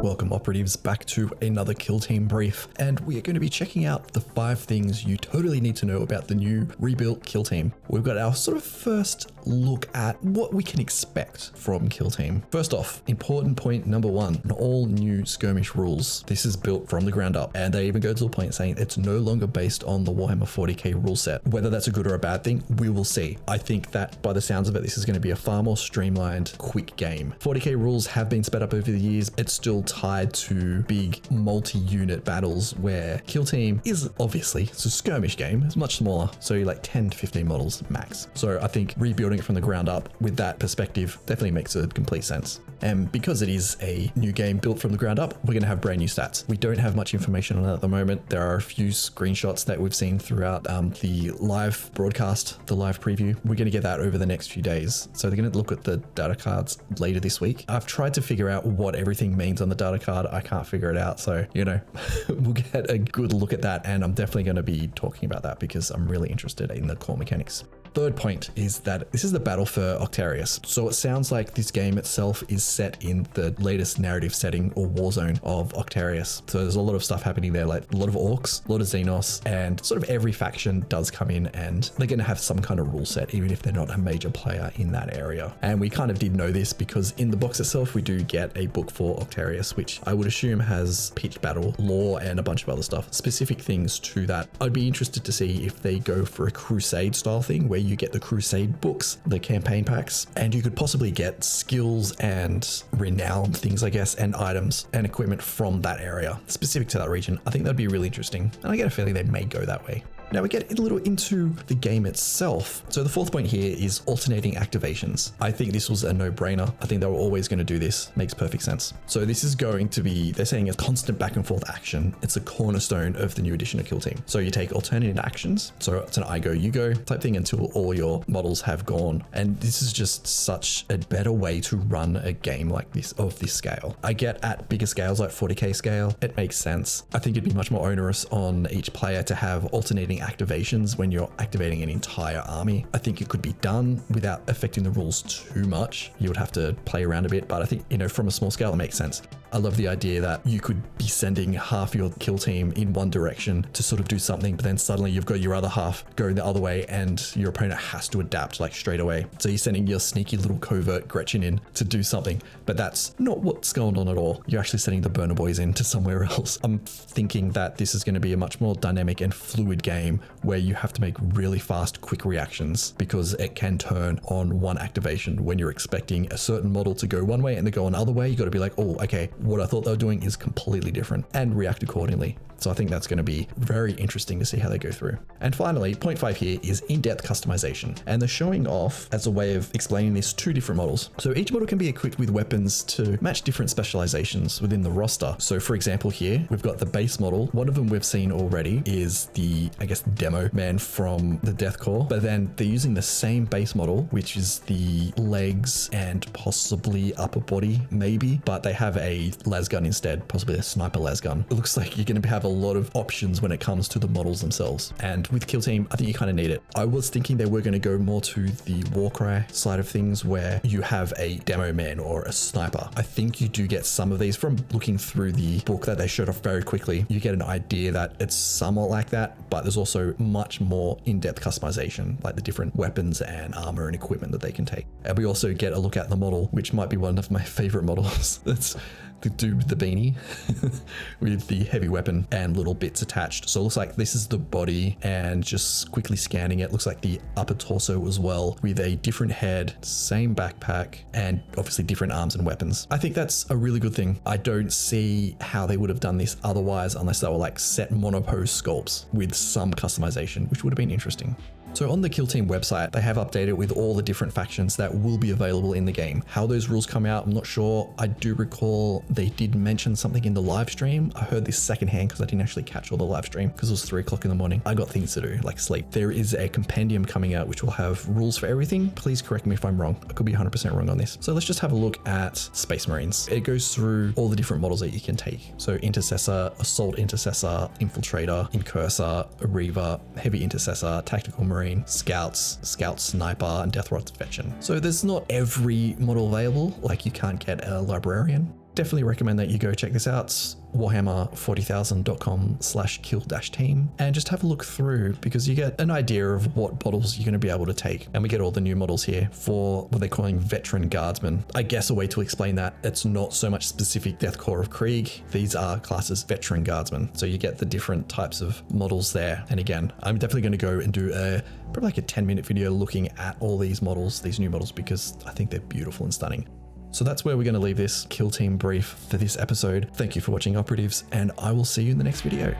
Welcome operatives back to another Kill Team brief, and we are going to be checking out the 5 things you totally need to know about the new rebuilt Kill Team. We've got our sort of first look at what we can expect from Kill Team. First off, important point number 1, an all new skirmish rules. This is built from the ground up, and they even go to the point saying it's no longer based on the Warhammer 40k rule set. Whether that's a good or a bad thing, we will see. I think that by the sounds of it, this is going to be a far more streamlined, quick game. 40k rules have been sped up over the years. It's still tied to big multi-unit battles where Kill Team is obviously, it's a skirmish game, it's much smaller, so like 10 to 15 models max. So I think rebuilding it from the ground up with that perspective definitely makes a complete sense. And because it is a new game built from the ground up, we're going to have brand new stats. We don't have much information on it at the moment. There are a few screenshots that we've seen throughout the live broadcast, the live preview. We're going to get that over the next few days. So they're going to look at the data cards later this week. I've tried to figure out what everything means on the data card. I can't figure it out. So, you know, we'll get a good look at that. And I'm definitely going to be talking about that because I'm really interested in the core mechanics. Third point is that this is the battle for Octarius. So it sounds like this game itself is set in the latest narrative setting or war zone of Octarius. So there's a lot of stuff happening there, like a lot of orcs, a lot of Xenos, and sort of every faction does come in and they're going to have some kind of rule set, even if they're not a major player in that area. And we kind of did know this because in the box itself, we do get a book for Octarius, which I would assume has pitched battle, lore, and a bunch of other stuff, specific things to that. I'd be interested to see if they go for a crusade style thing where you get the crusade books, the campaign packs, and you could possibly get skills and renown things, I guess, and items and equipment from that area specific to that region. I think that'd be really interesting, and I get a feeling they may go that way. Now we get a little into the game itself. So the fourth point here is alternating activations. I think this was a no-brainer. I think they were always going to do this. Makes perfect sense. So this is going to be, they're saying, a constant back and forth action. It's a cornerstone of the new edition of Kill Team. So you take alternating actions. So it's an I go, you go type thing until all your models have gone. And this is just such a better way to run a game like this of this scale. I get at bigger scales like 40k scale, it makes sense. I think it'd be much more onerous on each player to have alternating activations when you're activating an entire army. I think it could be done without affecting the rules too much. You would have to play around a bit, but I think, you know, from a small scale, it makes sense. I love the idea that you could be sending half your kill team in one direction to sort of do something, but then suddenly you've got your other half going the other way and your opponent has to adapt like straight away. So you're sending your sneaky little covert Gretchen in to do something, but that's not what's going on at all. You're actually sending the burner boys in to somewhere else. I'm thinking that this is going to be a much more dynamic and fluid game where you have to make really fast, quick reactions because it can turn on one activation when you're expecting a certain model to go one way and they go another way. You got to be like, oh, okay, what I thought they were doing is completely different, and react accordingly. So I think that's going to be very interesting to see how they go through. And finally, point 5 here is in-depth customization. And they're showing off as a way of explaining this 2 different models. So each model can be equipped with weapons to match different specializations within the roster. So for example, here we've got the base model. One of them we've seen already is the, I guess, demo man from the Death Corps. But then they're using the same base model, which is the legs and possibly upper body, maybe. But they have a las gun instead, possibly a sniper las gun. It looks like you're going to have a lot of options when it comes to the models themselves. And with Kill Team, I think you kind of need it. I was thinking they were going to go more to the Warcry side of things where you have a demo man or a sniper. I think you do get some of these from looking through the book that they showed off very quickly. You get an idea that it's somewhat like that, but there's also much more in-depth customization, like the different weapons and armor and equipment that they can take. And we also get a look at the model, which might be one of my favorite models. That's the dude with the beanie with the heavy weapon and little bits attached. So it looks like this is the body, and just quickly scanning it, looks like the upper torso as well, with a different head, same backpack, and obviously different arms and weapons. I think that's a really good thing. I don't see how they would have done this otherwise unless they were like set monopose sculpts with some customization, which would have been interesting. So on the Kill Team website, they have updated with all the different factions that will be available in the game. How those rules come out, I'm not sure. I do recall they did mention something in the live stream. I heard this secondhand because I didn't actually catch all the live stream because it was 3 o'clock in the morning. I got things to do, like sleep. There is a compendium coming out which will have rules for everything. Please correct me if I'm wrong. I could be 100% wrong on this. So let's just have a look at Space Marines. It goes through all the different models that you can take. So Intercessor, Assault Intercessor, Infiltrator, Incurser, Reaver, Heavy Intercessor, Tactical Marine, Scouts, Scout Sniper, and Death Rod Veteran. So there's not every model available, like you can't get a Librarian. definitely recommend that you go check this out. warhammer40000.com/kill-team, and just have a look through, because you get an idea of what models you're going to be able to take. And we get all the new models here for what they're calling veteran guardsmen. I guess a way to explain that, it's not so much specific Death Korps of Krieg. These are classed as veteran guardsmen. So you get the different types of models there. And again, I'm definitely going to go and do probably like a 10-minute video looking at all these models, these new models, because I think they're beautiful and stunning. So that's where we're going to leave this kill team brief for this episode. Thank you for watching, operatives, and I will see you in the next video.